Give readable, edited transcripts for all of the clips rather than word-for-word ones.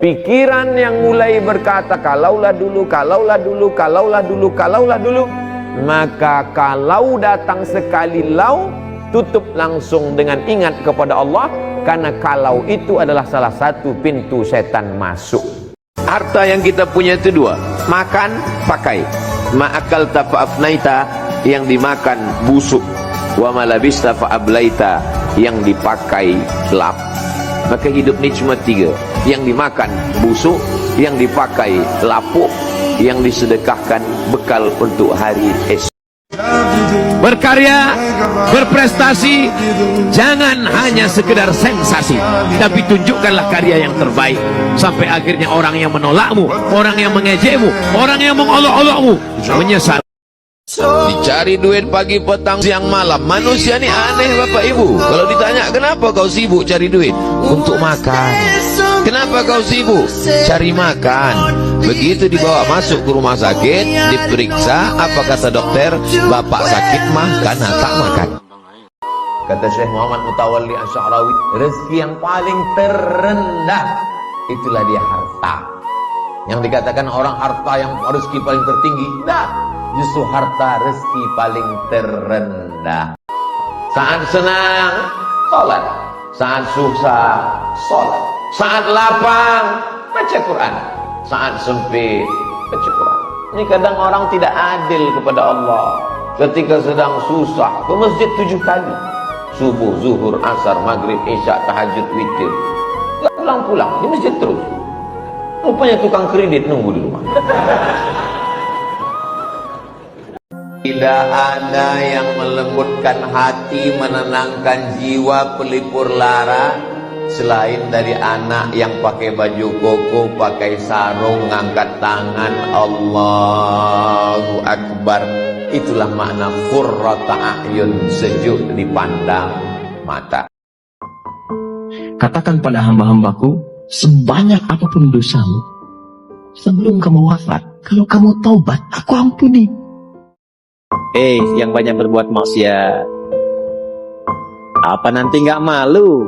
Pikiran yang mulai berkata kalaulah dulu, kalaulah dulu, kalaulah dulu, kalaulah dulu, maka kalau datang sekali lau, tutup langsung dengan ingat kepada Allah, karena kalau itu adalah salah satu pintu setan masuk. Harta yang kita punya itu dua, makan, pakai. Ma'akalta fa'afnaita, yang dimakan busuk. Wa malabista fa'ablaita, yang dipakai lap. Maka hidup ini cuma tiga, yang dimakan busuk, yang dipakai lapuk, yang disedekahkan bekal untuk hari esok. Berkarya, berprestasi, jangan hanya sekedar sensasi, tapi tunjukkanlah karya yang terbaik, sampai akhirnya orang yang menolakmu, orang yang mengejekmu, orang yang mengolok-olokmu menyesal. Dicari duit pagi, petang, siang, malam. Manusia ini aneh Bapak Ibu. Kalau ditanya kenapa kau sibuk cari duit? Untuk makan. Kenapa kau sibuk? Cari makan. Begitu dibawa masuk ke rumah sakit, diperiksa, apa kata dokter? Bapak sakit mah karena tak makan. Kata Syekh Muhammad Mutawalli Asy'arawi, rezeki yang paling terendah itulah dia harta. Yang dikatakan orang harta yang rezeki paling tertinggi, tidak. Justru harta rezeki paling terendah. Saat senang, sholat. Saat susah, sholat. Saat lapang, baca Quran. Saat sempit, baca Quran. Ini kadang orang tidak adil kepada Allah. Ketika sedang susah, ke masjid 7 kali. Subuh, zuhur, asar, maghrib, isya, tahajud, witir. Gak pulang-pulang, di masjid terus. Rupanya tukang kredit nunggu di rumah. Tidak ada yang melembutkan hati, menenangkan jiwa, pelipur lara, selain dari anak yang pakai baju koko, pakai sarung, ngangkat tangan, Allahu Akbar. Itulah makna qurrata a'yun, sejuk dipandang mata. Katakan pada hamba-hambaku, sebanyak apapun dosamu, sebelum kamu wafat, kalau kamu taubat, aku ampuni. Yang banyak berbuat maksiat, apa nanti nggak malu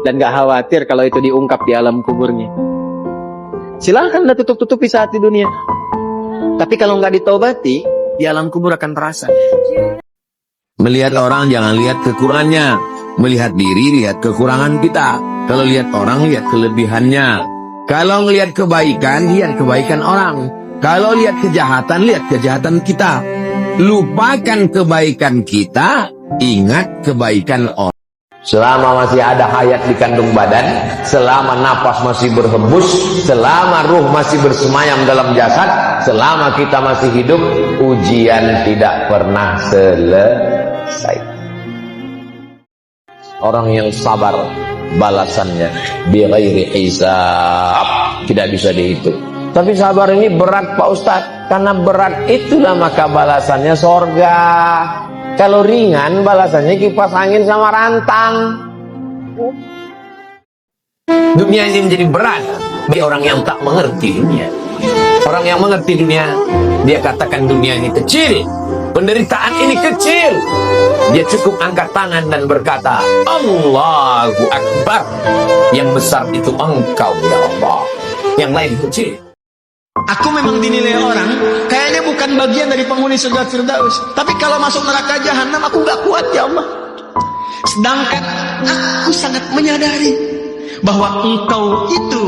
dan nggak khawatir kalau itu diungkap di alam kuburnya? Silahkan dah tutup-tutupi saat di dunia, tapi kalau nggak ditaubati, di alam kubur akan terasa. Melihat orang jangan lihat kekurangannya, melihat diri lihat kekurangan kita. Kalau lihat orang lihat kelebihannya. Kalau lihat kebaikan lihat kebaikan orang. Kalau lihat kejahatan lihat kejahatan kita. Lupakan kebaikan kita, ingat kebaikan orang. Selama masih ada hayat di kandung badan, selama napas masih berhembus, selama ruh masih bersemayam dalam jasad, selama kita masih hidup, ujian tidak pernah selesai. Orang yang sabar, balasannya bighairi hisab, tidak bisa dihitung. Tapi sabar ini berat Pak Ustadz, karena berat itulah maka balasannya sorga. Kalau ringan balasannya kipas angin sama rantang. Dunia ini menjadi berat bagi orang yang tak mengerti dunia. Orang yang mengerti dunia, dia katakan dunia ini kecil, penderitaan ini kecil. Dia cukup angkat tangan dan berkata, Allahu Akbar. Yang besar itu Engkau ya Allah, yang lain kecil. Aku memang dinilai orang kayaknya bukan bagian dari penghuni surga Firdaus, tapi kalau masuk neraka jahanam aku gak kuat ya Allah. Sedangkan aku sangat menyadari bahwa Engkau itu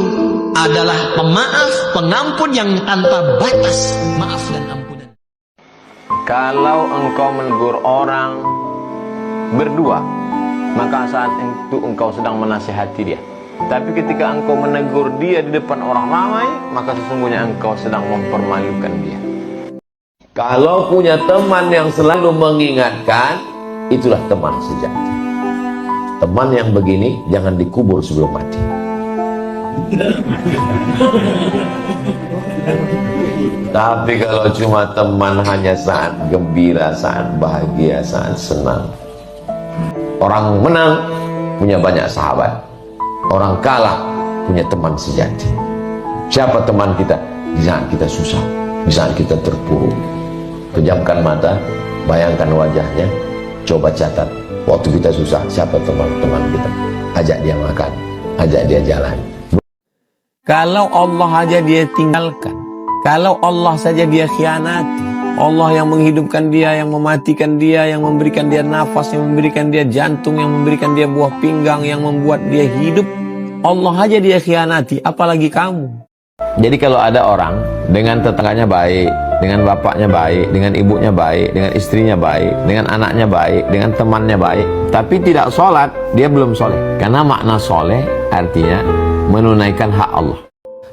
adalah pemaaf, pengampun yang tanpa batas maaf dan ampunan. Kalau engkau menegur orang berdua, maka saat itu engkau sedang menasihati dia. Tapi ketika engkau menegur dia di depan orang ramai, maka sesungguhnya engkau sedang mempermalukan dia. Kalau punya teman yang selalu mengingatkan, itulah teman sejati. Teman yang begini jangan dikubur sebelum mati. Tapi kalau cuma teman hanya saat gembira, saat bahagia, saat senang. Orang menang punya banyak sahabat. Orang kalah punya teman sejati. Siapa teman kita? Di saat kita susah, di saat kita terpuruk. Pejamkan mata, bayangkan wajahnya, coba catat. Waktu kita susah, siapa teman-teman kita? Ajak dia makan, ajak dia jalan. Kalau Allah aja dia tinggalkan, kalau Allah saja dia khianati, Allah yang menghidupkan dia, yang mematikan dia, yang memberikan dia nafas, yang memberikan dia jantung, yang memberikan dia buah pinggang, yang membuat dia hidup, Allah aja dia khianati, apalagi kamu. Jadi kalau ada orang dengan tetangganya baik, dengan bapaknya baik, dengan ibunya baik, dengan istrinya baik, dengan anaknya baik, dengan temannya baik, tapi tidak sholat, dia belum soleh. Karena makna soleh artinya menunaikan hak Allah.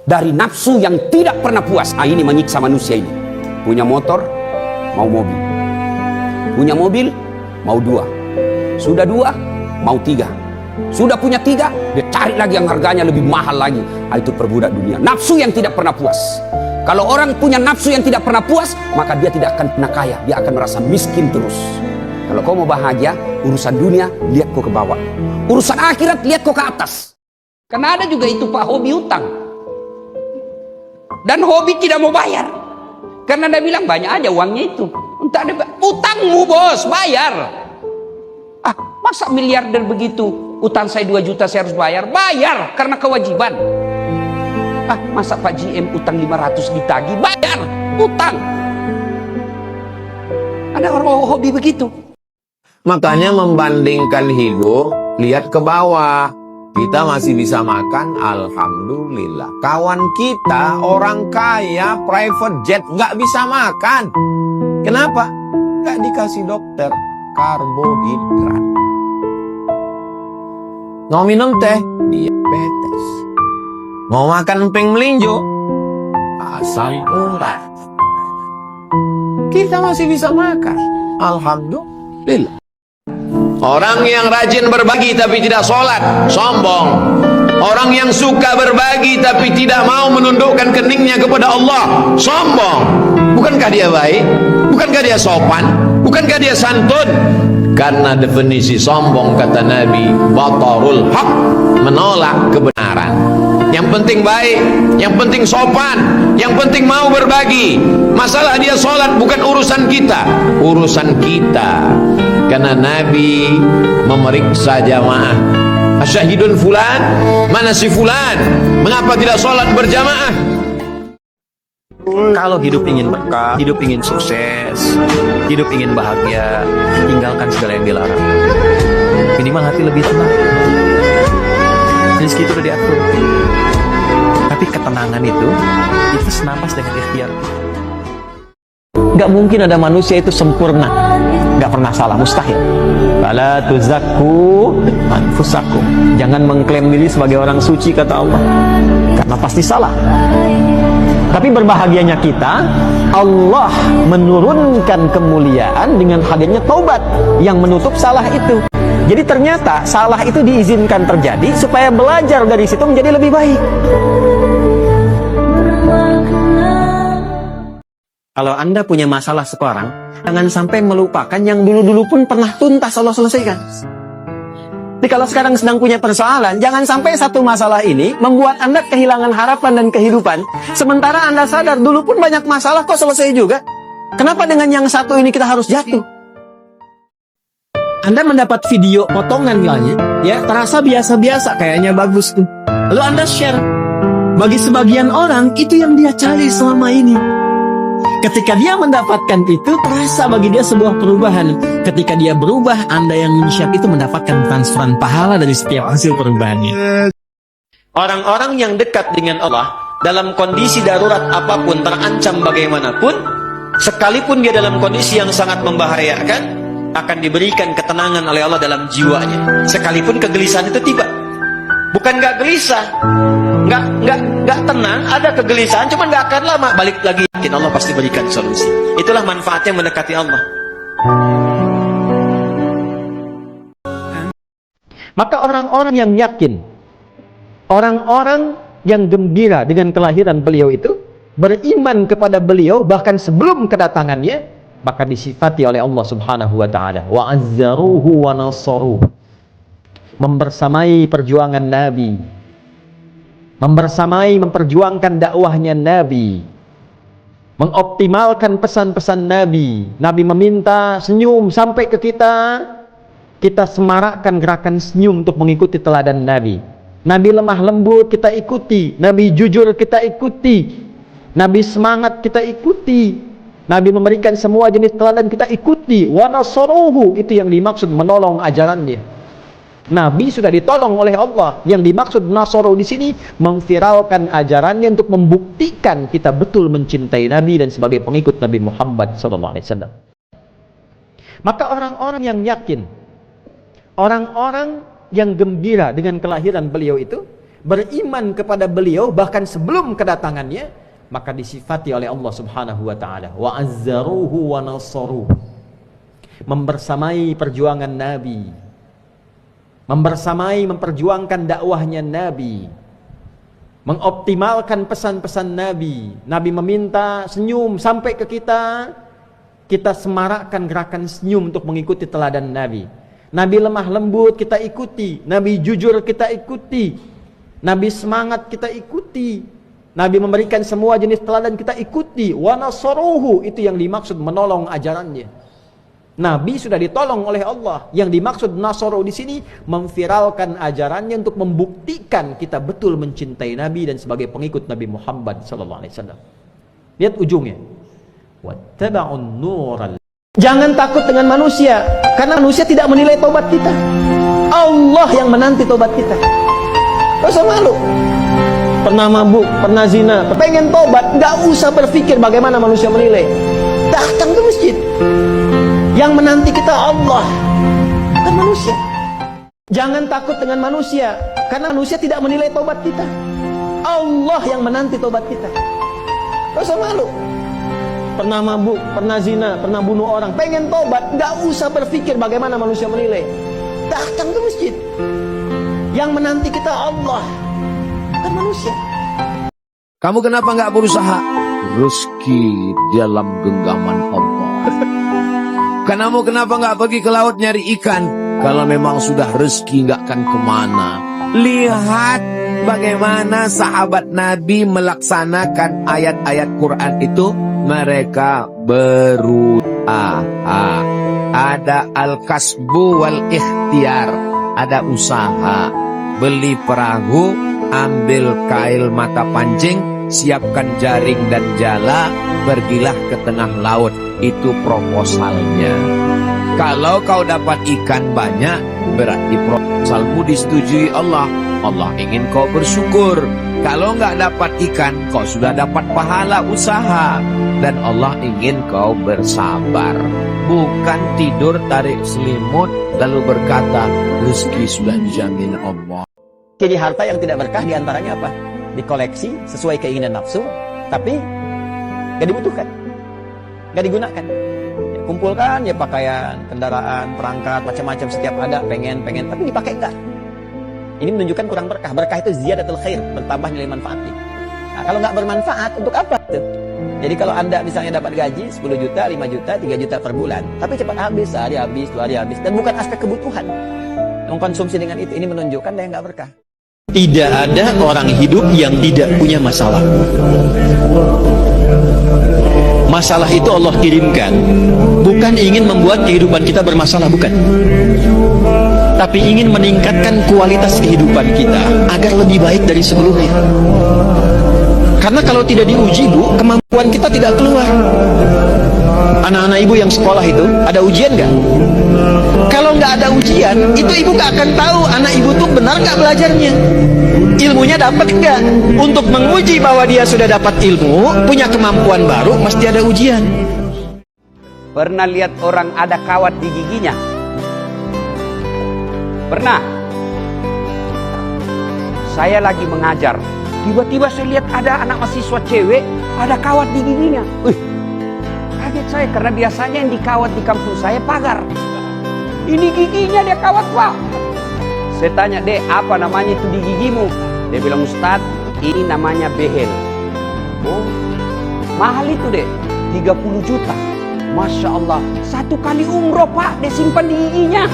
Dari nafsu yang tidak pernah puas. Ini menyiksa manusia ini. Punya motor, mau mobil. Punya mobil, mau 2. Sudah 2, mau 3. Sudah punya 3, dia cari lagi yang harganya lebih mahal lagi. Itu perbudak dunia. Nafsu yang tidak pernah puas. Kalau orang punya nafsu yang tidak pernah puas, maka dia tidak akan pernah kaya. Dia akan merasa miskin terus. Kalau kau mau bahagia, urusan dunia, lihat kau ke bawah. Urusan akhirat, lihat kau ke atas. Karena ada juga itu Pak, hobi utang. Dan hobi tidak mau bayar. Karena dia bilang banyak aja uangnya itu. Entah ada utangmu bos, bayar. Masa miliarder begitu, utang saya 2 juta saya harus bayar? Bayar, karena kewajiban. Masa Pak GM utang 500 ditagih? Bayar, utang. Ada orang hobi begitu. Makanya membandingkan hidup, lihat ke bawah. Kita masih bisa makan, alhamdulillah. Kawan kita, orang kaya, private jet, nggak bisa makan. Kenapa? Nggak dikasih dokter, karbohidrat. Mau minum teh, diabetes. Mau makan emping melinjo, asam urat. Kita masih bisa makan, alhamdulillah. Orang yang rajin berbagi tapi tidak sholat, sombong. Orang yang suka berbagi tapi tidak mau menundukkan keningnya kepada Allah, sombong. Bukankah dia baik? Bukankah dia sopan? Bukankah dia santun? Karena definisi sombong, kata Nabi, batarul haq, menolak kebenaran. Yang penting baik, yang penting sopan, yang penting mau berbagi. Masalah dia sholat bukan urusan kita, urusan kita. Karena Nabi memeriksa jamaah. Asyahidun fulan, mana si fulan? Mengapa tidak sholat berjamaah? Kalau hidup ingin berkah, hidup ingin sukses, hidup ingin bahagia, tinggalkan segala yang dilarang. Minimal hati lebih tenang. Rezeki itu udah diatur. Tapi ketenangan itu senapas dengan ikhtiar. Gak mungkin ada manusia itu sempurna, gak pernah salah, mustahil. Fala tuzakku anfusakum. Jangan mengklaim diri sebagai orang suci, kata Allah, karena pasti salah. Tapi berbahagianya kita, Allah menurunkan kemuliaan dengan hadirnya taubat yang menutup salah itu. Jadi ternyata salah itu diizinkan terjadi supaya belajar dari situ menjadi lebih baik. Kalau Anda punya masalah sekarang, jangan sampai melupakan yang dulu-dulu pun pernah tuntas Allah selesaikan. Jadi kalau sekarang sedang punya persoalan, jangan sampai satu masalah ini membuat Anda kehilangan harapan dan kehidupan. Sementara Anda sadar dulu pun banyak masalah kok selesai juga. Kenapa dengan yang satu ini kita harus jatuh? Anda mendapat video potongan misalnya, ya terasa biasa-biasa, kayaknya bagus tuh. Lalu Anda share. Bagi sebagian orang, itu yang dia cari selama ini. Ketika dia mendapatkan itu, terasa bagi dia sebuah perubahan. Ketika dia berubah, Anda yang men-share itu mendapatkan transferan pahala dari setiap hasil perubahannya. Orang-orang yang dekat dengan Allah, dalam kondisi darurat apapun, terancam bagaimanapun, sekalipun dia dalam kondisi yang sangat membahayakan, akan diberikan ketenangan oleh Allah dalam jiwanya. Sekalipun kegelisahan itu tiba. Bukan gak gelisah, gak tenang, ada kegelisahan, cuman gak akan lama, balik lagi, yakin Allah pasti berikan solusi. Itulah manfaatnya mendekati Allah. Maka orang-orang yang yakin, orang-orang yang gembira dengan kelahiran beliau itu, beriman kepada beliau bahkan sebelum kedatangannya, maka disifati oleh Allah Subhanahu wa taala, wa azzaruhu wa nasaruhu. Membersamai perjuangan Nabi, memperjuangkan dakwahnya Nabi, mengoptimalkan pesan-pesan Nabi. Nabi meminta senyum sampai ke kita semarakkan gerakan senyum untuk mengikuti teladan Nabi. Nabi lemah lembut kita ikuti, Nabi jujur kita ikuti, Nabi semangat kita ikuti, Nabi memberikan semua jenis teladan kita ikuti. Wa nasaruhu, itu yang dimaksud menolong ajarannya. Nabi sudah ditolong oleh Allah. Yang dimaksud nasaruhu di sini memviralkan ajarannya untuk membuktikan kita betul mencintai Nabi dan sebagai pengikut Nabi Muhammad SAW. Maka orang-orang yang yakin, orang-orang yang gembira dengan kelahiran beliau itu, beriman kepada beliau bahkan sebelum kedatangannya, maka disifati oleh Allah Subhanahu wa taala, wa azzaruhu wa nasaruhu. Membersamai perjuangan Nabi, membersamai memperjuangkan dakwahnya Nabi, mengoptimalkan pesan-pesan Nabi. Nabi meminta senyum sampai ke kita, kita semarakkan gerakan senyum untuk mengikuti teladan Nabi. Nabi lemah lembut kita ikuti, Nabi jujur kita ikuti, Nabi semangat kita ikuti, Nabi memberikan semua jenis teladan kita ikuti. Wa nasaruhu, itu yang dimaksud menolong ajarannya. Nabi sudah ditolong oleh Allah. Yang dimaksud nasaruhu di sini memviralkan ajarannya untuk membuktikan kita betul mencintai Nabi dan sebagai pengikut Nabi Muhammad SAW. Lihat ujungnya. Wattaba'un nural. Jangan takut dengan manusia, karena manusia tidak menilai tobat kita. Allah yang menanti tobat kita. Gak usah malu. Pernah mabuk, pernah zina, pengen tobat, gak usah berpikir bagaimana manusia menilai. Datang ke masjid. Yang menanti kita Allah, bukan manusia. Jangan takut dengan manusia, karena manusia tidak menilai tobat kita. Allah yang menanti tobat kita. Gak usah malu. Pernah mabuk, pernah zina, pernah bunuh orang, pengen tobat, gak usah berpikir bagaimana manusia menilai. Datang ke masjid. Yang menanti kita Allah, bukan manusia. Kamu kenapa nggak berusaha? Rezeki dalam genggaman Allah. Kamu kenapa nggak pergi ke laut nyari ikan? Kalau memang sudah rezeki nggak akan kemana. Lihat bagaimana sahabat Nabi melaksanakan ayat-ayat Quran itu. Mereka berusaha. Ada al-kasbu wal ikhtiar. Ada usaha. Beli perahu, ambil kail mata pancing, siapkan jaring dan jala, pergilah ke tengah laut. Itu proposalnya. Kalau kau dapat ikan banyak, berarti proposalmu disetujui Allah. Allah ingin kau bersyukur. Kalau nggak dapat ikan, kau sudah dapat pahala usaha. Dan Allah ingin kau bersabar. Bukan tidur tarik selimut lalu berkata, rezeki sudah dijamin Allah. Jadi harta yang tidak berkah diantaranya apa? Dikoleksi sesuai keinginan nafsu, tapi gak dibutuhkan, gak digunakan. Ya, kumpulkan ya pakaian, kendaraan, perangkat, macam-macam setiap ada, pengen, tapi dipakai enggak. Ini menunjukkan kurang berkah. Berkah itu ziyadatul khair, bertambah nilai manfaatnya. Nah, kalau nggak bermanfaat, untuk apa tuh? Jadi kalau Anda misalnya dapat gaji 10 juta, 5 juta, 3 juta per bulan, tapi cepat habis, sehari habis, 2 hari habis, dan bukan aspek kebutuhan. Mengkonsumsi dengan itu, ini menunjukkan dia nggak berkah. Tidak ada orang hidup yang tidak punya masalah. Masalah itu Allah kirimkan, bukan ingin membuat kehidupan kita bermasalah, bukan. Tapi ingin meningkatkan kualitas kehidupan kita agar lebih baik dari sebelumnya. Karena kalau tidak diuji, Bu, kemampuan kita tidak keluar. Anak-anak ibu yang sekolah itu, ada ujian nggak? Kalau nggak ada ujian, itu ibu nggak akan tahu anak ibu tuh benar nggak belajarnya. Ilmunya dapat nggak? Untuk menguji bahwa dia sudah dapat ilmu, punya kemampuan baru, mesti ada ujian. Pernah lihat orang ada kawat di giginya? Pernah? Saya lagi mengajar, tiba-tiba saya lihat ada anak mahasiswa cewek ada kawat di giginya. Kaget saya karena biasanya yang dikawat di kampung saya pagar. Ini giginya dia kawat, Pak. Saya tanya, "Dek, apa namanya itu di gigimu?" Dia bilang, "Ustadz, ini namanya behel." Oh, mahal itu, Dek, 30 juta. Masya Allah, 1 kali umroh, Pak, dia simpan di giginya.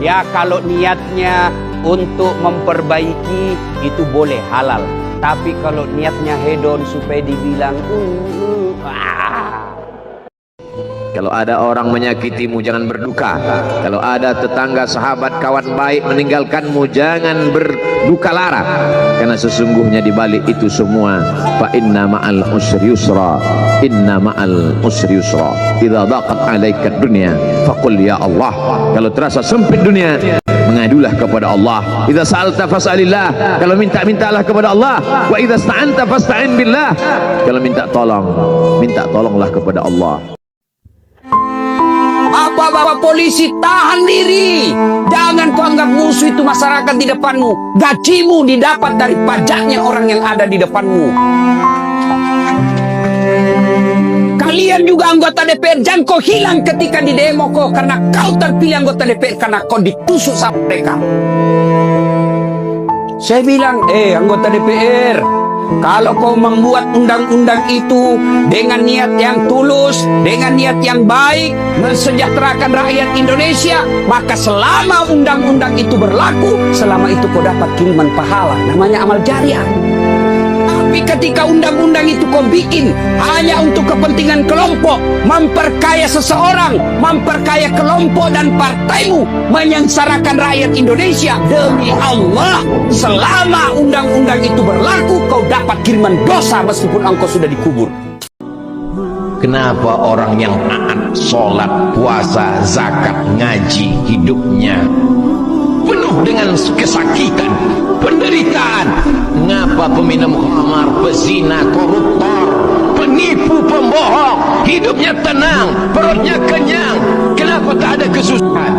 Ya, kalau niatnya untuk memperbaiki itu boleh halal. Tapi kalau niatnya hedon supaya dibilang Kalau ada orang menyakitimu, jangan berduka. Kalau ada tetangga, sahabat, kawan baik meninggalkanmu, jangan berduka lara. Karena sesungguhnya di balik itu semua, fa inna ma'al usri yusra, inna ma'al usri yusra. Idza daqat 'alaika dunya faqul ya Allah. Kalau terasa sempit dunia, mengadulah kepada Allah. Idza sa'alta fas'alillah. Kalau minta-mintalah kepada Allah. Wa idza sta'anta fasta'in billah. Kalau minta tolonglah kepada Allah. Bapak-bapak polisi, tahan diri. Jangan kau anggap musuh itu masyarakat di depanmu. Gajimu didapat dari pajaknya orang yang ada di depanmu. Kalian juga anggota DPR, jangan kau hilang ketika di demo kau, karena kau terpilih anggota DPR karena kau ditusuk sama mereka. Saya bilang, anggota DPR, kalau kau membuat undang-undang itu dengan niat yang tulus, dengan niat yang baik, mensejahterakan rakyat Indonesia, maka selama undang-undang itu berlaku, selama itu kau dapat kiriman pahala, namanya amal jariah. Tapi ketika undang-undang itu kau bikin hanya untuk kepentingan kelompok, memperkaya seseorang, memperkaya kelompok dan partaimu, menyengsarakan rakyat Indonesia, demi Allah, selama undang-undang itu berlaku, kau dapat kiriman dosa meskipun engkau sudah dikubur. Kenapa orang yang taat sholat, puasa, zakat, ngaji, hidupnya penuh dengan kesakitan, penderitaan? Ngapa peminum khamar, pezina, koruptor, penipu, pembohong, hidupnya tenang, perutnya kenyang? Kenapa tak ada kesusahan?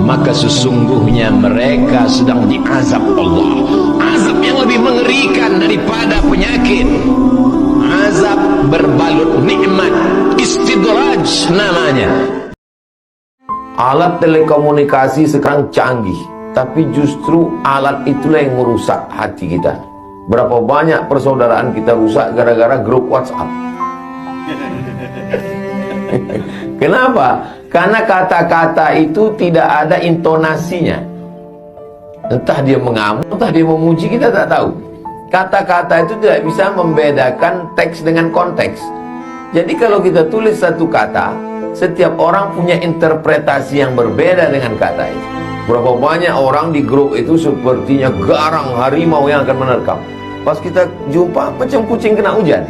Maka sesungguhnya mereka sedang diazab Allah, azab yang lebih mengerikan daripada penyakit, azab berbalut nikmat, istidraj namanya. Alat telekomunikasi sekarang canggih, tapi justru alat itulah yang merusak hati kita. Berapa banyak persaudaraan kita rusak gara-gara grup WhatsApp. Kenapa? Karena kata-kata itu tidak ada intonasinya. Entah dia mengamuk, entah dia memuji, kita tak tahu. Kata-kata itu tidak bisa membedakan teks dengan konteks. Jadi kalau kita tulis satu kata, setiap orang punya interpretasi yang berbeda dengan kata itu. Berapa banyak orang di grup itu sepertinya garang harimau yang akan menerkam. Pas kita jumpa, macam kucing kena hujan.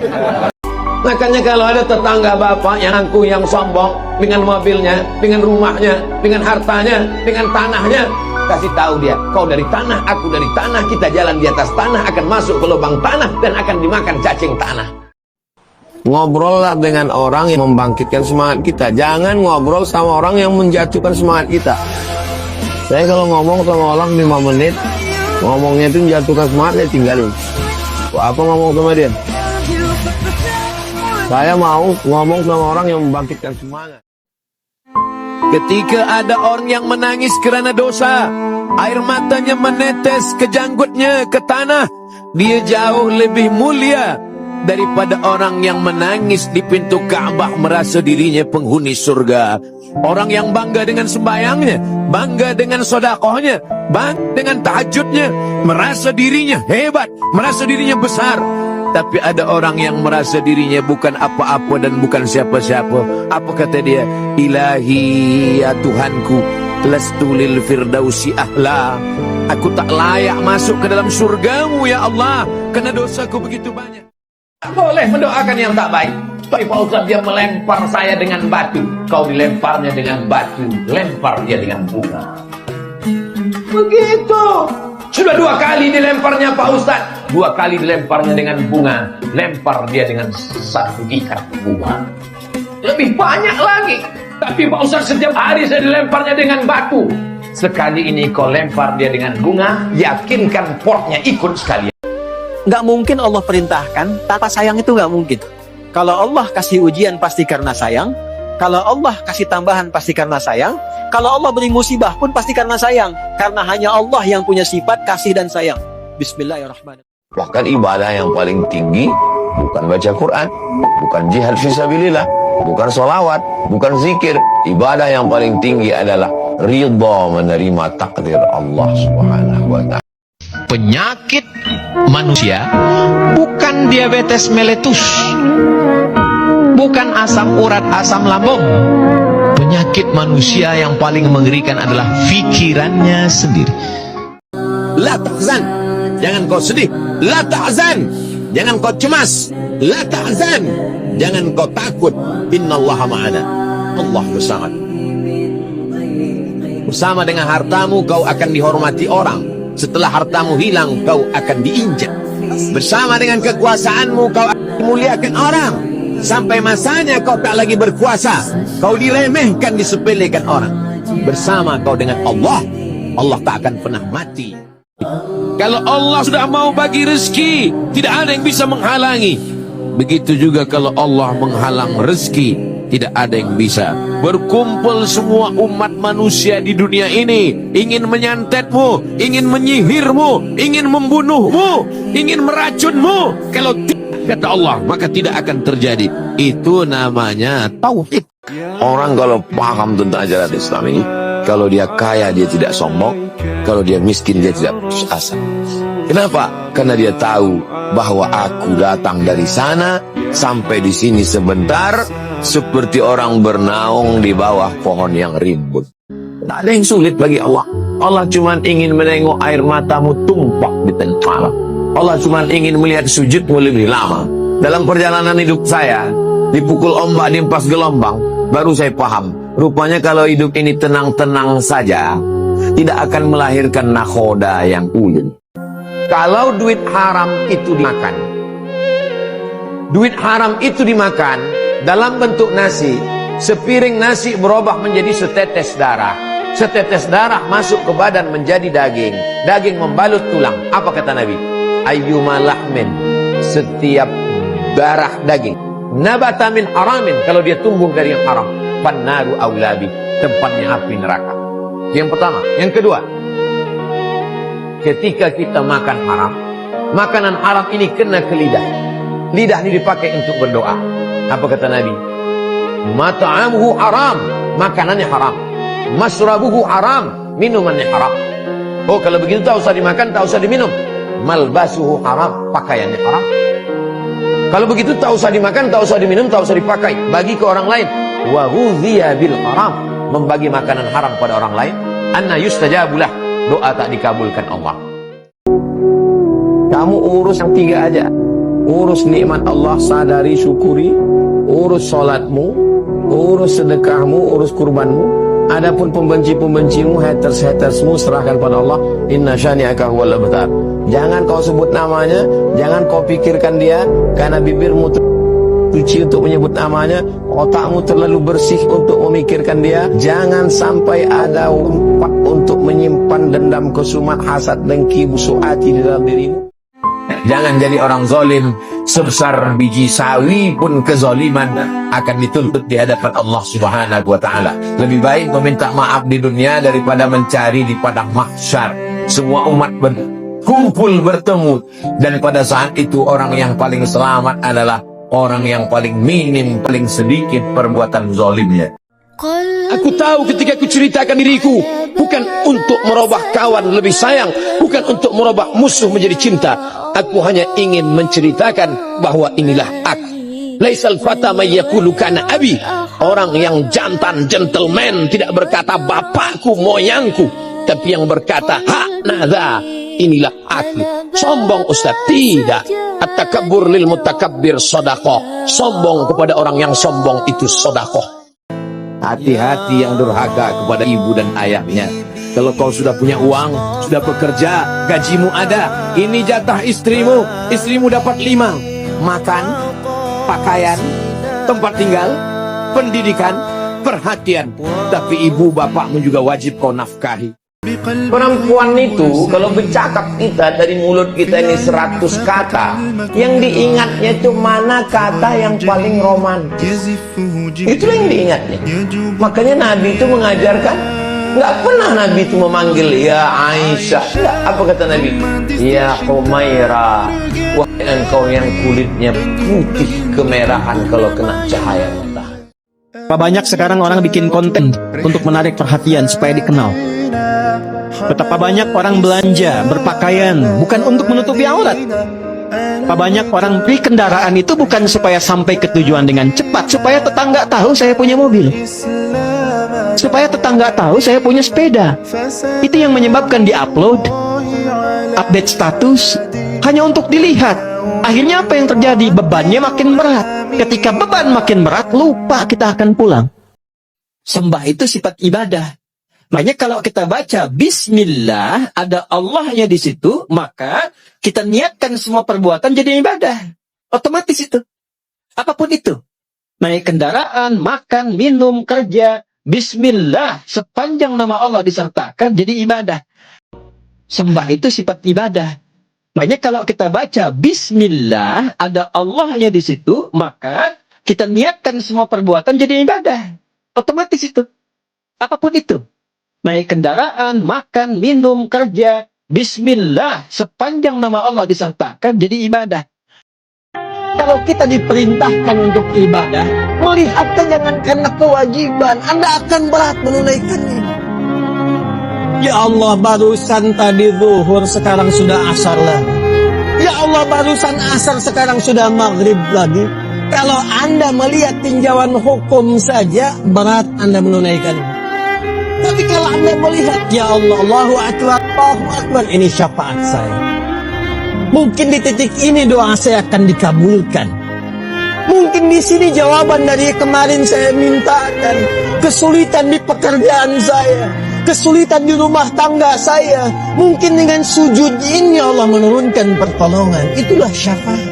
Makanya kalau ada tetangga bapak yang angkuh, yang sombong, dengan mobilnya, dengan rumahnya, dengan hartanya, dengan tanahnya, kasih tahu dia, kau dari tanah, aku dari tanah, kita jalan di atas tanah, akan masuk ke lubang tanah, dan akan dimakan cacing tanah. Ngobrollah dengan orang yang membangkitkan semangat kita. Jangan ngobrol sama orang yang menjatuhkan semangat kita. Saya kalau ngomong sama orang 5 menit, ngomongnya itu menjatuhkan semangat, saya tinggalin. Apa ngomong sama dia? Saya mau ngomong sama orang yang membangkitkan semangat. Ketika ada orang yang menangis kerana dosa, air matanya menetes ke janggutnya, ke tanah, dia jauh lebih mulia daripada orang yang menangis di pintu Ka'bah merasa dirinya penghuni surga. Orang yang bangga dengan sembayangnya, bangga dengan sedekahnya, bangga dengan tahajudnya, merasa dirinya hebat, merasa dirinya besar. Tapi ada orang yang merasa dirinya bukan apa-apa dan bukan siapa-siapa. Apa kata dia? Ilahi, ya Tuhanku, lastu lil firdausi ahla. Aku tak layak masuk ke dalam surgamu ya Allah, karena dosaku begitu banyak. Tak boleh mendoakan yang tak baik. Tapi Pak Ustaz, dia melempar saya dengan batu. Kau dilemparnya dengan batu, lempar dia dengan bunga. Begitu. Sudah 2 kali dilemparnya Pak Ustaz, 2 kali dilemparnya dengan bunga, lempar dia dengan 1 ikat bunga. Lebih banyak lagi. Tapi Pak Ustaz, setiap hari saya dilemparnya dengan batu. Sekali ini kau lempar dia dengan bunga, yakinkan portnya ikut sekalian. Nggak mungkin Allah perintahkan tanpa sayang, itu nggak mungkin. Kalau Allah kasih ujian pasti karena sayang. Kalau Allah kasih tambahan pasti karena sayang. Kalau Allah beri musibah pun pasti karena sayang. Karena hanya Allah yang punya sifat kasih dan sayang. Bismillahirrahmanirrahim. Bahkan ibadah yang paling tinggi bukan baca Quran, bukan jihad fisabilillah, bukan sholawat, bukan zikir. Ibadah yang paling tinggi adalah ridha menerima takdir Allah Subhanahu wa ta'ala. Penyakit manusia bukan diabetes meletus, bukan asam urat, asam lambung. Penyakit manusia yang paling mengerikan adalah fikirannya sendiri. La tahzan, jangan kau sedih. La tahzan, jangan kau cemas. La tahzan, jangan kau takut. Innallaha ma'ana, Allah bersama. Bersama dengan hartamu kau akan dihormati orang. Setelah hartamu hilang kau akan diinjak. Bersama dengan kekuasaanmu kau akan dimuliakan orang. Sampai masanya kau tak lagi berkuasa, kau diremehkan, disepelekan orang. Bersama kau dengan Allah, Allah tak akan pernah mati. Kalau Allah sudah mau bagi rezeki, tidak ada yang bisa menghalangi. Begitu juga kalau Allah menghalang rezeki, tidak ada yang bisa. Berkumpul semua umat manusia di dunia ini, ingin menyantetmu, ingin menyihirmu, ingin membunuhmu, ingin meracunmu. Kalau tidak, kata Allah, maka tidak akan terjadi. Itu namanya tauhid. Orang kalau paham tentang ajaran Islam ini, kalau dia kaya dia tidak sombong, kalau dia miskin dia tidak putus asa. Kenapa? Karena dia tahu bahwa aku datang dari sana sampai di sini sebentar, seperti orang bernaung di bawah pohon yang rimbun. Tak ada yang sulit bagi Allah. Allah cuma ingin menengok air matamu tumpah di tengah malam. Allah cuma ingin melihat sujudmu lebih lama. Dalam perjalanan hidup saya, dipukul ombak, diempas gelombang, baru saya paham. Rupanya kalau hidup ini tenang-tenang saja, tidak akan melahirkan nakhoda yang ulun. Kalau duit haram itu dimakan, duit haram itu dimakan dalam bentuk nasi, sepiring nasi berubah menjadi setetes darah. Setetes darah masuk ke badan menjadi daging. Daging membalut tulang. Apa kata Nabi? Ayyuma lahmin, setiap darah daging, nabata min haramin, kalau dia tumbuh dari yang haram, pannaru aulabi, tempatnya api neraka. Yang pertama. Yang kedua, ketika kita makan haram, makanan haram ini kena ke lidah. Lidah ini dipakai untuk berdoa. Apa kata Nabi? Mat'amuhu haram, makanannya haram. Masrabuhu haram, minumannya haram. Oh, kalau begitu tak usah dimakan, tak usah diminum. Malbasuhu haram, pakaiannya haram. Kalau begitu tak usah dimakan, tak usah diminum, tak usah dipakai, bagi ke orang lain. Wa ghudhiya bil haram, membagi makanan haram pada orang lain. Anna yustajabulah, doa tak dikabulkan Allah. Kamu urus yang tiga aja. Urus nikmat Allah, sadari, syukuri. Urus solatmu, urus sedekahmu, urus kurbanmu. Adapun pembenci-pembencimu, haters-hatersmu, serahkan pada Allah. Inna syani'aka huwal abtar. Jangan kau sebut namanya, jangan kau pikirkan dia, karena bibirmu suci untuk menyebut namanya, otakmu terlalu bersih untuk memikirkan dia. Jangan sampai ada tempat untuk menyimpan dendam, kesumat, hasad, dengki, busuk hati di dalam dirimu. Jangan jadi orang zalim. Sebesar biji sawi pun kezaliman akan dituntut di hadapan Allah Subhanahu wa ta'ala. Lebih baik meminta maaf di dunia daripada mencari di padang mahsyar. Semua umat berkumpul bertemu, dan pada saat itu orang yang paling selamat adalah orang yang paling minim, paling sedikit perbuatan zalimnya. Aku tahu ketika aku ceritakan diriku, bukan untuk merubah kawan lebih sayang, bukan untuk merubah musuh menjadi cinta. Aku hanya ingin menceritakan bahwa inilah aku. Laisal fata may yaqulu kana abi. Orang yang jantan, gentleman, tidak berkata bapakku, moyangku, tapi yang berkata hak nada, inilah aku. Sombong Ustaz? Tidak. At-takabbur lil mutakabbir sedekah. Sombong kepada orang yang sombong itu sedekah. Hati-hati yang durhaka kepada ibu dan ayahnya. Kalau kau sudah punya uang, sudah bekerja, gajimu ada, ini jatah istrimu, istrimu dapat 5. Makan, pakaian, tempat tinggal, pendidikan, perhatian. Tapi ibu bapakmu juga wajib kau nafkahi. Perempuan itu kalau bercakap kita dari mulut kita ini 100 kata, yang diingatnya itu mana kata yang paling romantis. Itulah yang diingatnya. Makanya Nabi itu mengajarkan, nggak pernah Nabi itu memanggil ya Aisyah. Nggak. Apa kata Nabi? Ya Humaira, wahai engkau yang kulitnya putih kemerahan kalau kena cahaya matahari. Banyak sekarang orang bikin konten untuk menarik perhatian supaya dikenal. Betapa banyak orang belanja, berpakaian bukan untuk menutupi aurat, Pak, banyak orang beli kendaraan itu bukan supaya sampai ke tujuan dengan cepat, supaya tetangga tahu saya punya mobil, supaya tetangga tahu saya punya sepeda. Itu yang menyebabkan di-upload, update status, hanya untuk dilihat. Akhirnya apa yang terjadi? Bebannya makin berat. Ketika beban makin berat, lupa kita akan pulang. Sembah itu sifat ibadah. Makanya kalau kita baca Bismillah, ada Allahnya di situ, maka kita niatkan semua perbuatan jadi ibadah. Otomatis itu. Apapun itu. Naik kendaraan, makan, minum, kerja. Bismillah, sepanjang nama Allah disertakan jadi ibadah. Sembah itu sifat ibadah. Makanya kalau kita baca Bismillah, ada Allahnya di situ, maka kita niatkan semua perbuatan jadi ibadah. Otomatis itu. Apapun itu. Naik kendaraan, makan, minum, kerja. Bismillah, sepanjang nama Allah disertakan jadi ibadah. Kalau kita diperintahkan untuk ibadah, melihatnya jangan karena kewajiban, Anda akan berat menunaikannya. Ya Allah, barusan tadi zuhur, sekarang sudah asar lagi. Ya Allah, barusan asar, sekarang sudah maghrib lagi. Kalau Anda melihat tinjauan hukum saja, berat Anda menunaikannya. Tapi kalau Anda melihat, ya Allah, Allahu Akbar, Allahu Akbar, ini syafaat saya. Mungkin di titik ini doa saya akan dikabulkan. Mungkin di sini jawaban dari kemarin saya mintakan. Kesulitan di pekerjaan saya, kesulitan di rumah tangga saya. Mungkin dengan sujud ini Allah menurunkan pertolongan. Itulah syafaat.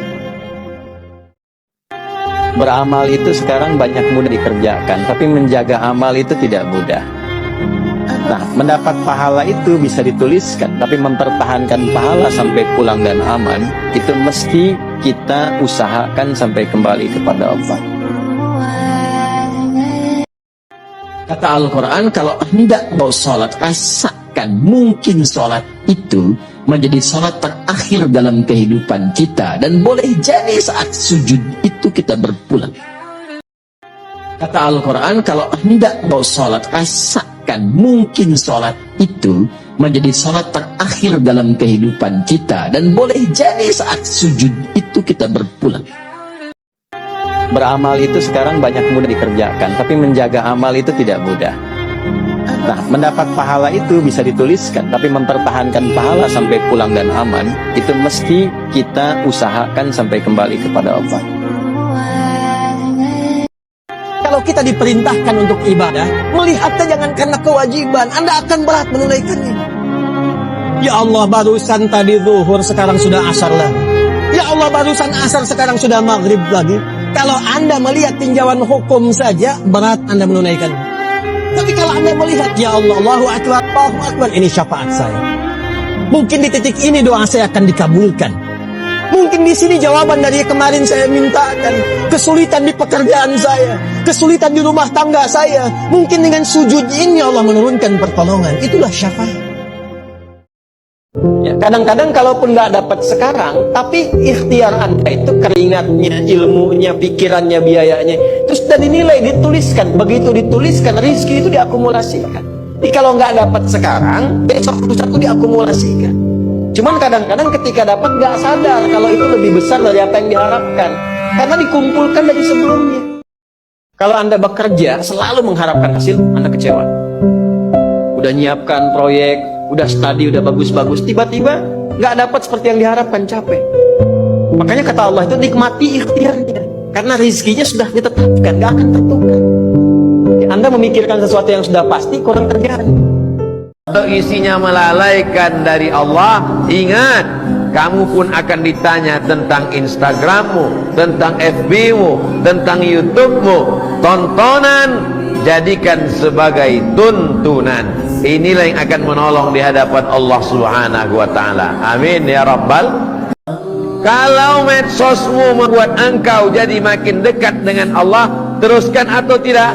Beramal itu sekarang banyak mudah dikerjakan, tapi menjaga amal itu tidak mudah. Nah, mendapat pahala itu bisa dituliskan, tapi mempertahankan pahala sampai pulang dan aman, itu mesti kita usahakan sampai kembali kepada Allah. Kata Al-Quran, kalau hendak mau sholat, rasakan mungkin sholat itu menjadi sholat terakhir dalam kehidupan kita, dan boleh jadi saat sujud itu kita berpulang. Kata Al-Quran, kalau hendak mau sholat, rasakan mungkin sholat itu menjadi sholat terakhir dalam kehidupan kita, dan boleh jadi saat sujud itu kita berpulang. Beramal itu sekarang banyak mudah dikerjakan, tapi menjaga amal itu tidak mudah. Nah, mendapat pahala itu bisa dituliskan, tapi mempertahankan pahala sampai pulang dan aman, itu mesti kita usahakan sampai kembali kepada Allah. Kalau kita diperintahkan untuk ibadah, melihatnya jangan karena kewajiban, Anda akan berat menunaikannya. Ya Allah, barusan tadi zuhur, sekarang sudah asar lagi. Ya Allah, barusan asar, sekarang sudah maghrib lagi. Kalau Anda melihat tinjauan hukum saja, berat Anda menunaikannya. Tapi kalau Anda melihat, ya Allah, Allahu Akbar, Allahu Akbar, ini syafaat saya. Mungkin di titik ini doa saya akan dikabulkan. Mungkin di sini jawaban dari kemarin saya mintakan. Kesulitan di pekerjaan saya, kesulitan di rumah tangga saya. Mungkin dengan sujud ini Allah menurunkan pertolongan. Itulah syafaat. Ya, kadang-kadang kalaupun nggak dapat sekarang, tapi ikhtiar Anda itu keringatnya, ilmunya, pikirannya, biayanya, terus sudah dinilai, dituliskan. Begitu dituliskan, rezeki itu diakumulasikan. Jadi kalau nggak dapat sekarang, besok satu diakumulasikan. Cuman kadang-kadang ketika dapat nggak sadar kalau itu lebih besar dari apa yang diharapkan, karena dikumpulkan dari sebelumnya. Kalau Anda bekerja selalu mengharapkan hasil, Anda kecewa. Udah nyiapkan proyek, udah studi, udah bagus-bagus, tiba-tiba nggak dapat seperti yang diharapkan, capek. Makanya kata Allah itu nikmati ikhtiarnya, karena rezekinya sudah ditetapkan, nggak akan tertukar. Anda memikirkan sesuatu yang sudah pasti, kurang terjadi. Kalau isinya melalaikan dari Allah, ingat, kamu pun akan ditanya tentang Instagrammu, tentang FB-mu, tentang YouTube-mu. Tontonan jadikan sebagai tuntunan. Inilah yang akan menolong di hadapan Allah Subhanahu wa taala. Amin ya rabbal. Kalau medsosmu membuat engkau jadi makin dekat dengan Allah, teruskan atau tidak?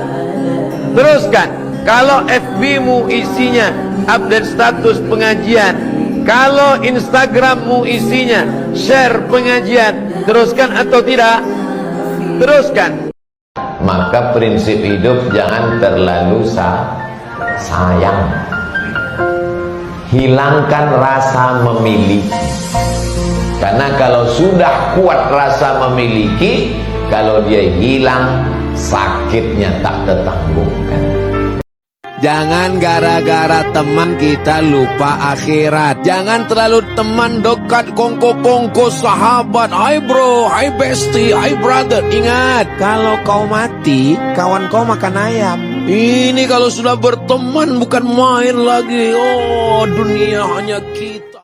Teruskan. Kalau FB-mu isinya update status pengajian, kalau Instagram-mu isinya share pengajian, teruskan atau tidak? Teruskan. Maka prinsip hidup jangan terlalu sayang. Hilangkan rasa memiliki. Karena kalau sudah kuat rasa memiliki, kalau dia hilang, sakitnya tak tertanggungan. Jangan gara-gara teman kita lupa akhirat. Jangan terlalu teman dekat, kongko-kongko, sahabat. Hai bro, hai bestie, hai brother. Ingat, kalau kau mati, kawan kau makan ayam. Ini kalau sudah berteman bukan main lagi. Oh, dunia hanya kita.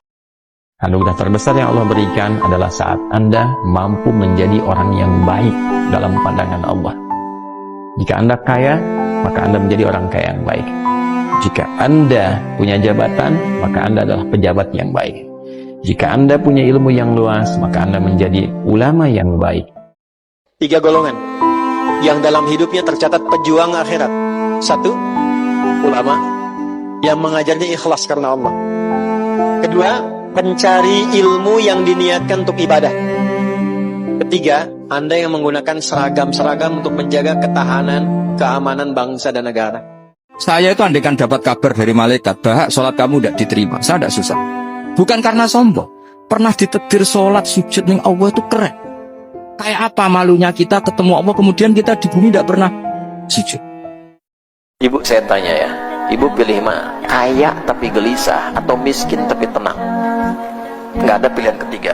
Anugerah terbesar yang Allah berikan adalah saat Anda mampu menjadi orang yang baik dalam pandangan Allah. Jika Anda kaya, maka Anda menjadi orang kaya yang baik. Jika Anda punya jabatan, maka Anda adalah pejabat yang baik. Jika Anda punya ilmu yang luas, maka Anda menjadi ulama yang baik. 3 golongan yang dalam hidupnya tercatat pejuang akhirat. 1, ulama yang mengajarnya ikhlas karena Allah. 2, pencari ilmu yang diniatkan untuk ibadah. 3, Anda yang menggunakan seragam-seragam untuk menjaga ketahanan, keamanan bangsa dan negara. Saya itu andaikan dapat kabar dari malaikat bahwa sholat kamu tidak diterima, saya tidak susah. Bukan karena sombong. Pernah ditetir sholat sujud ning Allah itu keren. Kayak apa malunya kita ketemu Allah kemudian kita di bumi tidak pernah sujud. Ibu, saya tanya ya, ibu pilih mana? Kaya tapi gelisah atau miskin tapi tenang? Nggak ada pilihan ketiga.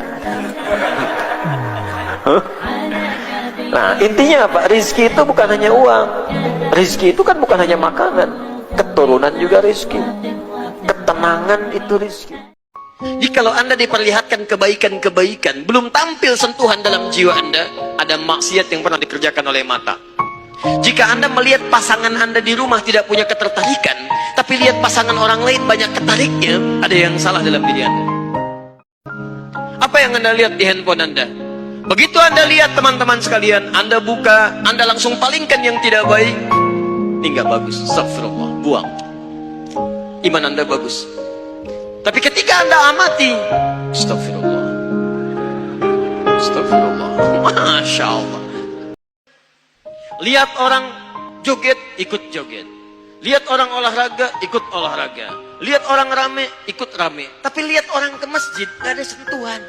Nah, intinya apa? Rizki itu bukan hanya uang. Rizki itu kan bukan hanya makanan. Keturunan juga rizki. Ketenangan itu rizki. Jadi kalau Anda diperlihatkan kebaikan-kebaikan, belum tampil sentuhan dalam jiwa Anda, ada maksiat yang pernah dikerjakan oleh mata. Jika Anda melihat pasangan Anda di rumah tidak punya ketertarikan, tapi lihat pasangan orang lain banyak ketariknya, ada yang salah dalam diri Anda. Apa yang Anda lihat di handphone Anda? Begitu Anda lihat teman-teman sekalian, Anda buka, Anda langsung palingkan yang tidak baik. Ini nggak bagus, astagfirullah, buang. Iman Anda bagus. Tapi ketika Anda amati, astagfirullah, astagfirullah, Masya Allah. Lihat orang joget, ikut joget. Lihat orang olahraga, ikut olahraga. Lihat orang rame, ikut rame. Tapi lihat orang ke masjid, gak ada sentuhan.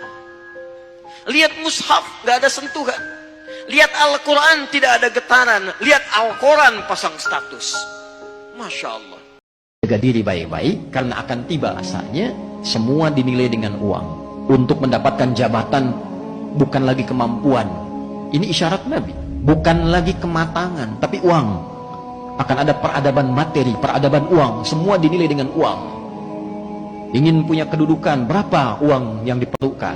Lihat mushaf, gak ada sentuhan. Lihat Al-Quran, tidak ada getaran. Lihat Al-Quran, pasang status. Masya Allah. Jaga diri baik-baik, karena akan tiba asanya semua dinilai dengan uang. Untuk mendapatkan jabatan, bukan lagi kemampuan. Ini isyarat Nabi. Bukan lagi kematangan, tapi uang. Akan ada peradaban materi, peradaban uang. Semua dinilai dengan uang. Ingin punya kedudukan, berapa uang yang diperlukan?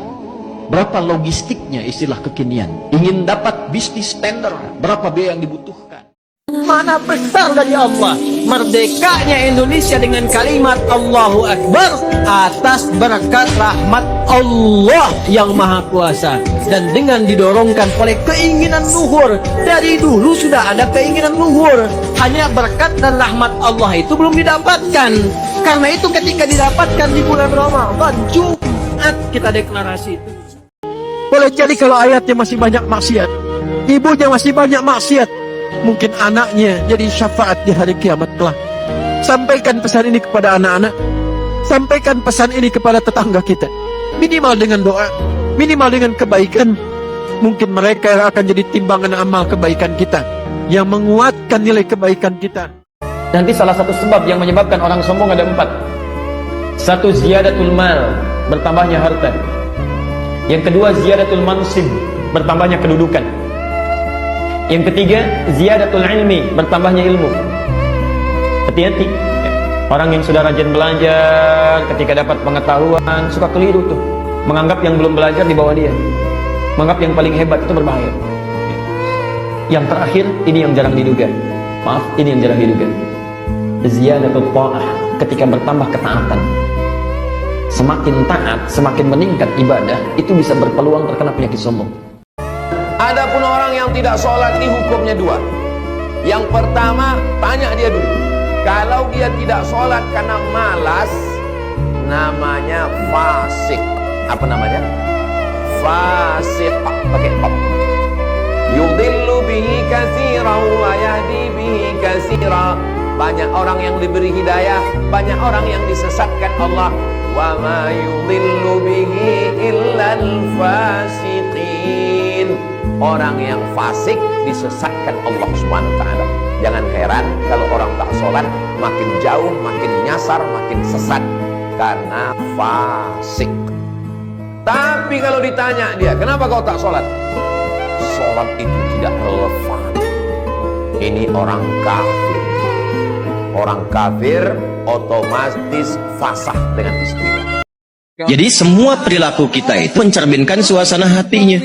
Berapa logistiknya, istilah kekinian? Ingin dapat bisnis tender, berapa biaya yang dibutuhkan? Mana besar dari Allah merdekanya Indonesia dengan kalimat Allahu Akbar atas berkat rahmat Allah yang Maha Kuasa, dan dengan didorongkan oleh keinginan luhur. Dari dulu sudah ada keinginan luhur, hanya berkat dan rahmat Allah itu belum didapatkan. Karena itu ketika didapatkan di bulan Ramadan, Jumat kita deklarasi itu. Boleh jadi kalau ayatnya masih banyak maksiat, ibunya masih banyak maksiat, mungkin anaknya jadi syafaat di hari kiamat kelak. Sampaikan pesan ini kepada anak-anak, sampaikan pesan ini kepada tetangga kita. Minimal dengan doa, minimal dengan kebaikan. Mungkin mereka yang akan jadi timbangan amal kebaikan kita, yang menguatkan nilai kebaikan kita. Nanti salah satu sebab yang menyebabkan orang sombong ada 4. 1, ziyadatul mal, bertambahnya harta. Yang kedua, ziyadatul mansib, bertambahnya kedudukan. Yang ketiga, ziyadatul ilmi, bertambahnya ilmu. Hati-hati, orang yang sudah rajin belajar, ketika dapat pengetahuan, suka keliru tuh, menganggap yang belum belajar di bawah dia, menganggap yang paling hebat, itu berbahaya. Yang terakhir, ini yang jarang diduga. Maaf, ini yang jarang diduga. Ziyadatul ta'ah, ketika bertambah ketaatan. Semakin taat, semakin meningkat ibadah, itu bisa berpeluang terkena penyakit sombong. Adapun orang yang tidak sholat ini hukumnya 2. Yang pertama, tanya dia dulu. Kalau dia tidak sholat karena malas, namanya fasik. Apa namanya? Fasik. Pakai pop. Yudillu bihi katsiran wa yahdi bihi katsiran. Banyak orang yang diberi hidayah, banyak orang yang disesatkan Allah. wa ma yudhillu bihi illal fasiqin. Orang yang fasik disesatkan Allah Subhanahu wa taala. Jangan heran kalau orang tak sholat makin jauh, makin nyasar, makin sesat karena fasik. Tapi kalau ditanya dia, kenapa kau tak sholat? Sholat itu tidak relevan. Ini orang kafir. Orang kafir otomatis fasah dengan istrinya. Jadi semua perilaku kita itu mencerminkan suasana hatinya.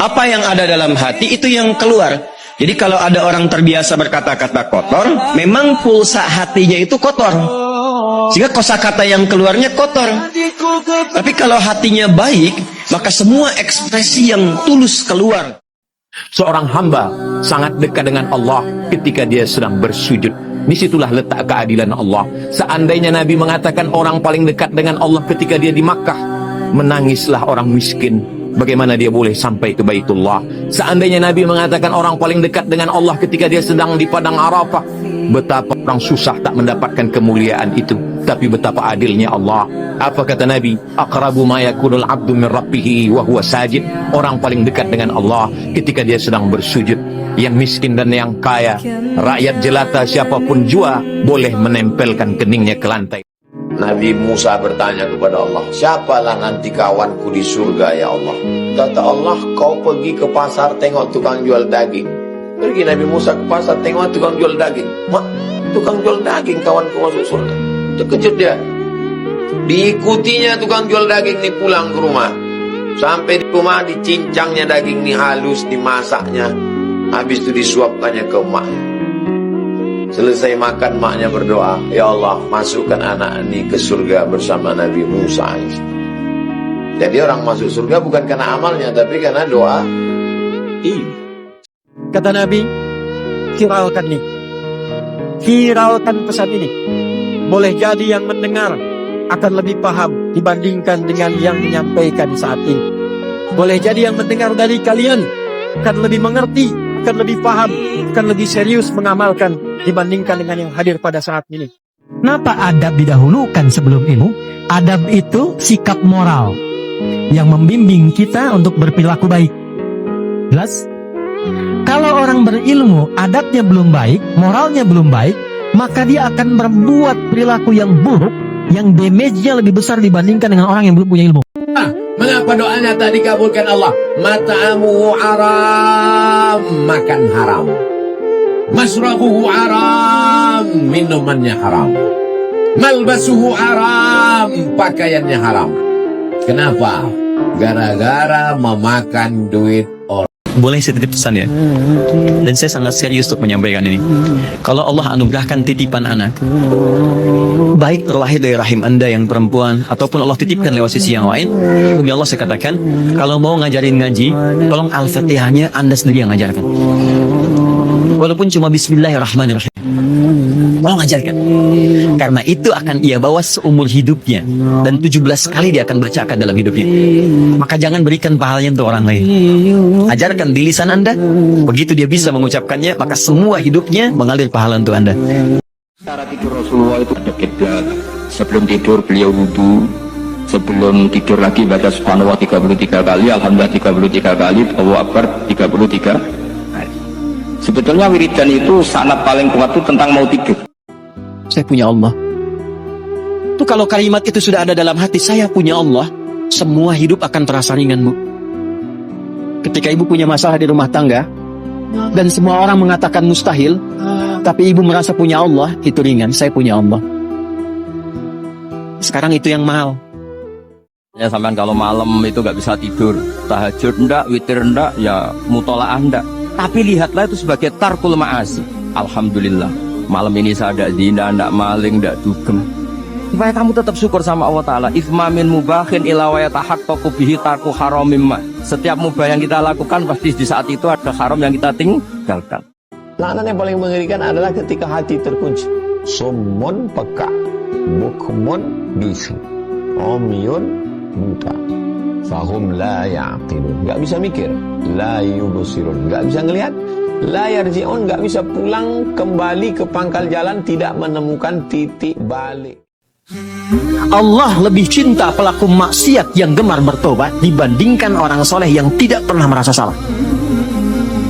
Apa yang ada dalam hati itu yang keluar. Jadi kalau ada orang terbiasa berkata-kata kotor, memang pulsa hatinya itu kotor. Sehingga kosakata yang keluarnya kotor. Tapi kalau hatinya baik, maka semua ekspresi yang tulus keluar. Seorang hamba sangat dekat dengan Allah ketika dia sedang bersujud. Disitulah letak keadilan Allah. Seandainya Nabi mengatakan orang paling dekat dengan Allah ketika dia di Makkah, menangislah orang miskin. Bagaimana dia boleh sampai ke Baitullah? Seandainya Nabi mengatakan orang paling dekat dengan Allah ketika dia sedang di padang Arafah, betapa orang susah tak mendapatkan kemuliaan itu. Tapi betapa adilnya Allah. Apa kata Nabi? Aqrabu ma yakunul abdu min rabbih wa huwa sajid. Orang paling dekat dengan Allah ketika dia sedang bersujud. Yang miskin dan yang kaya, rakyat jelata siapapun jua boleh menempelkan keningnya ke lantai. Nabi Musa bertanya kepada Allah, siapalah nanti kawanku di surga ya Allah? Kata Allah, kau pergi ke pasar tengok tukang jual daging. Pergi Nabi Musa ke pasar tengok tukang jual daging. Mak, tukang jual daging kawanku masuk surga. Terkejut dia. Diikutinya tukang jual daging ini pulang ke rumah. Sampai di rumah dicincangnya daging ini halus, dimasaknya. Habis itu disuapkannya ke emaknya. Selesai makan, maknya berdoa, ya Allah, masukkan anak ini ke surga bersama Nabi Musa. Jadi orang masuk surga bukan karena amalnya, tapi karena doa. Kata Nabi, viralkan nih. Viralkan pesan ini. Boleh jadi yang mendengar akan lebih paham dibandingkan dengan yang menyampaikan saat ini. Boleh jadi yang mendengar dari kalian akan lebih mengerti, akan lebih paham, akan lebih serius mengamalkan dibandingkan dengan yang hadir pada saat ini. Kenapa adab didahulukan sebelum ilmu? Adab itu sikap moral yang membimbing kita untuk berperilaku baik. Jelas? Kalau orang berilmu, adabnya belum baik, moralnya belum baik, maka dia akan berbuat perilaku yang buruk, yang damage-nya lebih besar dibandingkan dengan orang yang belum punya ilmu. Mengapa doanya tak dikabulkan Allah? Mata'amuhu haram, makan haram. Masrabuhu haram, minumannya haram. Malbasuhu haram, pakaiannya haram. Kenapa? Gara-gara memakan duit orang. Boleh saya titip pesan ya? Dan saya sangat serius untuk menyampaikan ini. Kalau Allah anugerahkan titipan anak, baik terlahir dari rahim Anda yang perempuan ataupun Allah titipkan lewat sisi yang lain, demi Allah saya katakan, kalau mau ngajarin ngaji, tolong Al-Fatihahnya Anda sendiri yang ngajarkan. Walaupun cuma Bismillahirrahmanirrahim, tolong ajarkan. Karena itu akan ia bawa seumur hidupnya, dan 17 kali dia akan bacakan dalam hidupnya. Maka jangan berikan pahalanya untuk orang lain. Ajarkan di lisan Anda, begitu dia bisa mengucapkannya, maka semua hidupnya mengalir pahala untuk Anda. Cara tidur Rasulullah itu ada kiblat. Sebelum tidur beliau wudu, sebelum tidur lagi baca subhanallah 33 kali, alhamdulillah 33 kali, Allahu Akbar 33 kali. Sebetulnya wiridan itu sangat paling kuat itu tentang mau tidur. Saya punya Allah. Itu kalau kalimat itu sudah ada dalam hati, saya punya Allah, semua hidup akan terasa ringan, Bu. Ketika ibu punya masalah di rumah tangga dan semua orang mengatakan mustahil, tapi ibu merasa punya Allah, itu ringan. Saya punya Allah. Sekarang itu yang mahal. Ya sampean kalau malam itu gak bisa tidur, tahajud ndak, witir ndak, ya mutolaah ndak. Tapi lihatlah itu sebagai tarkul ma'asi. Alhamdulillah, malam ini saya ada zina, ndak maling, ndak dugem. Supaya kamu tetap syukur sama Allah Ta'ala. Ifmamin mubahin ila wa yatahaqqaqu bihi tarku haramim ma. Setiap mubah yang kita lakukan pasti di saat itu ada haram yang kita tinggalkan. Laknat yang paling mengerikan adalah ketika hati terkunci. Summun peka, bukmun bisu, omyun buta, fahum la ya'qilun, gak bisa mikir, la yubsirun, gak bisa ngelihat, la yarji'un, gak bisa pulang kembali ke pangkal jalan, tidak menemukan titik balik. Allah lebih cinta pelaku maksiat yang gemar bertobat dibandingkan orang soleh yang tidak pernah merasa salah.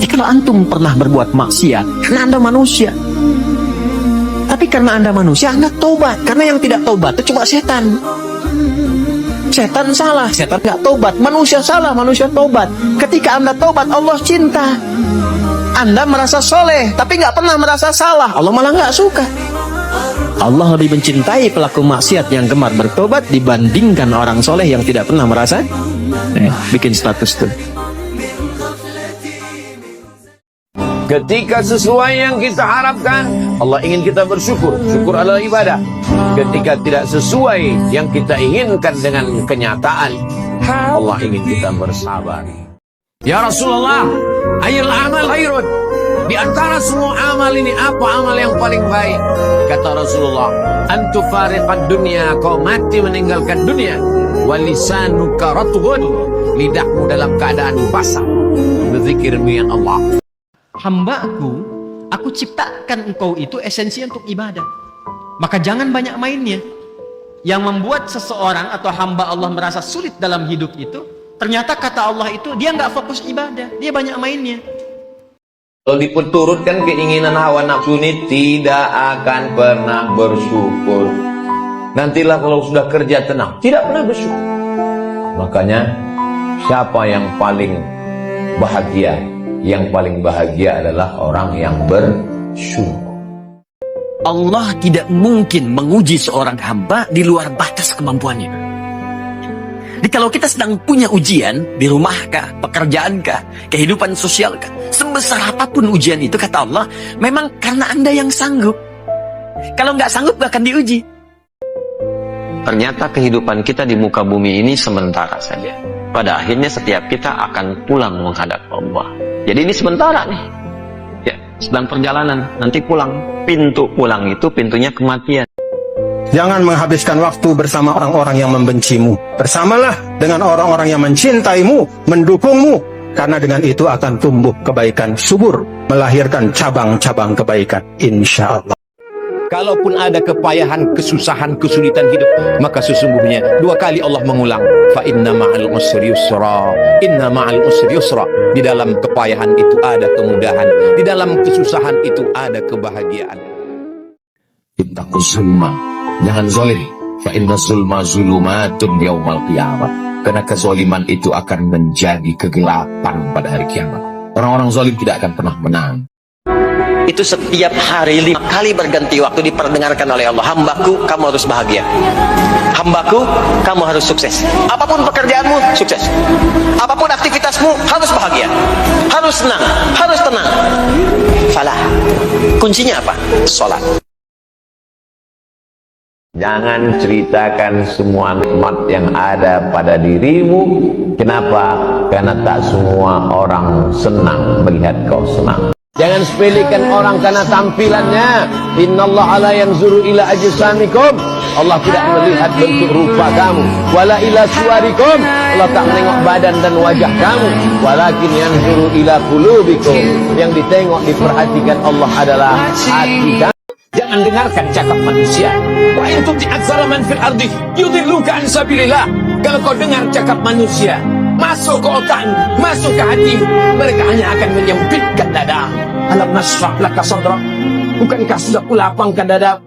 Kalau antum pernah berbuat maksiat, karena Anda manusia. Tapi karena Anda manusia, Anda tobat. Karena yang tidak tobat itu cuma setan. Setan salah, setan nggak tobat. Manusia salah, manusia tobat. Ketika Anda tobat, Allah cinta. Anda merasa soleh, tapi nggak pernah merasa salah. Allah malah nggak suka. Allah lebih mencintai pelaku maksiat yang gemar bertobat dibandingkan orang soleh yang tidak pernah merasa. Bikin status tuh. Ketika sesuai yang kita harapkan, Allah ingin kita bersyukur. Syukur adalah ibadah. Ketika tidak sesuai yang kita inginkan dengan kenyataan, Allah ingin kita bersabar. Ya Rasulullah, ayul amal khairun. Di antara semua amal ini, apa amal yang paling baik? Kata Rasulullah, antufariqad dunya, kau mati meninggalkan dunia. Walisanuka ratghun, lidahmu dalam keadaan basah, berzikirmu yang Allah. Hambaku, aku ciptakan engkau itu esensi untuk ibadah. Maka jangan banyak mainnya. Yang membuat seseorang atau hamba Allah merasa sulit dalam hidup itu, ternyata kata Allah itu, dia nggak fokus ibadah, dia banyak mainnya. Kalau diperturutkan keinginan hawa nafsu ini tidak akan pernah bersyukur. Nantilah kalau sudah kerja tenang, tidak pernah bersyukur. Makanya siapa yang paling bahagia? Yang paling bahagia adalah orang yang bersyukur. Allah tidak mungkin menguji seorang hamba di luar batas kemampuannya. Jadi kalau kita sedang punya ujian di rumahkah, pekerjaankah, kehidupan sosialkah, sebesar apapun ujian itu, kata Allah, memang karena Anda yang sanggup. Kalau nggak sanggup nggak akan diuji. Ternyata kehidupan kita di muka bumi ini sementara saja. Pada akhirnya setiap kita akan pulang menghadap Allah. Jadi ini sementara nih. Ya, sedang perjalanan, nanti pulang. Pintu pulang itu pintunya kematian. Jangan menghabiskan waktu bersama orang-orang yang membencimu. Bersamalah dengan orang-orang yang mencintaimu, mendukungmu. Karena dengan itu akan tumbuh kebaikan subur, melahirkan cabang-cabang kebaikan, insya Allah. Kalaupun ada kepayahan, kesusahan, kesulitan hidup, maka sesungguhnya dua kali Allah mengulang, fa inna ma'al usri yusra, inna ma'al usri yusra. Di dalam kepayahan itu ada kemudahan, di dalam kesusahan itu ada kebahagiaan. Ittaqus zulma, jangan zalim. Fa inna zulma zulumatun yaumal qiyamah. Karena kezaliman itu akan menjadi kegelapan pada hari kiamat. Orang-orang zalim tidak akan pernah menang. Itu setiap hari 5 kali berganti waktu diperdengarkan oleh Allah. Hambaku, kamu harus bahagia. Hambaku, kamu harus sukses. Apapun pekerjaanmu, sukses. Apapun aktivitasmu, harus bahagia. Harus senang, harus tenang. Falah. Kuncinya apa? Sholat. Jangan ceritakan semua nikmat yang ada pada dirimu. Kenapa? Karena tak semua orang senang melihat kau senang. Jangan sepelekan orang karena tampilannya. Innallaha la yanzuru ila ajsamikum. Allah tidak melihat bentuk rupa kamu. Wala ila suwarikum. Allah tak menengok badan dan wajah kamu. Walakin yanzuru ila qulubikum. Yang ditengok, diperhatikan Allah adalah hati kamu. Jangan dengarkan cakap manusia. Wa in tuti aktsara man fil ardi yudilluka an sabilillah. Kalau kau dengar cakap manusia, masuk ke otakmu, masuk ke hati, mereka hanya akan menyempitkan dada. Alam nasrah laka sadrak. Bukankah sudah kulapangkan dada?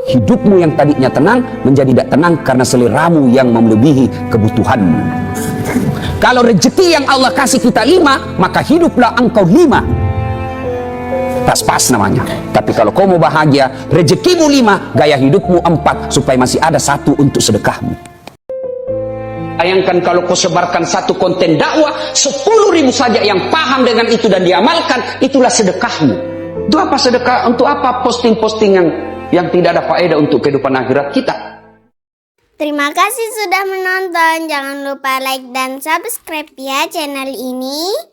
Hidupmu yang tadinya tenang menjadi tidak tenang karena seleramu yang melebihi kebutuhanmu. Kalau rezeki yang Allah kasih kita 5, maka hiduplah engkau 5. Pas-pas namanya. Tapi kalau kau mau bahagia, rezekimu 5, gaya hidupmu 4, supaya masih ada 1 untuk sedekahmu. Bayangkan kalau kau sebarkan 1 konten dakwah, 10.000 saja yang paham dengan itu dan diamalkan, itulah sedekahmu. Itu apa sedekah? Untuk apa posting-posting yang tidak ada faedah untuk kehidupan akhirat kita? Terima kasih sudah menonton. Jangan lupa like dan subscribe ya channel ini.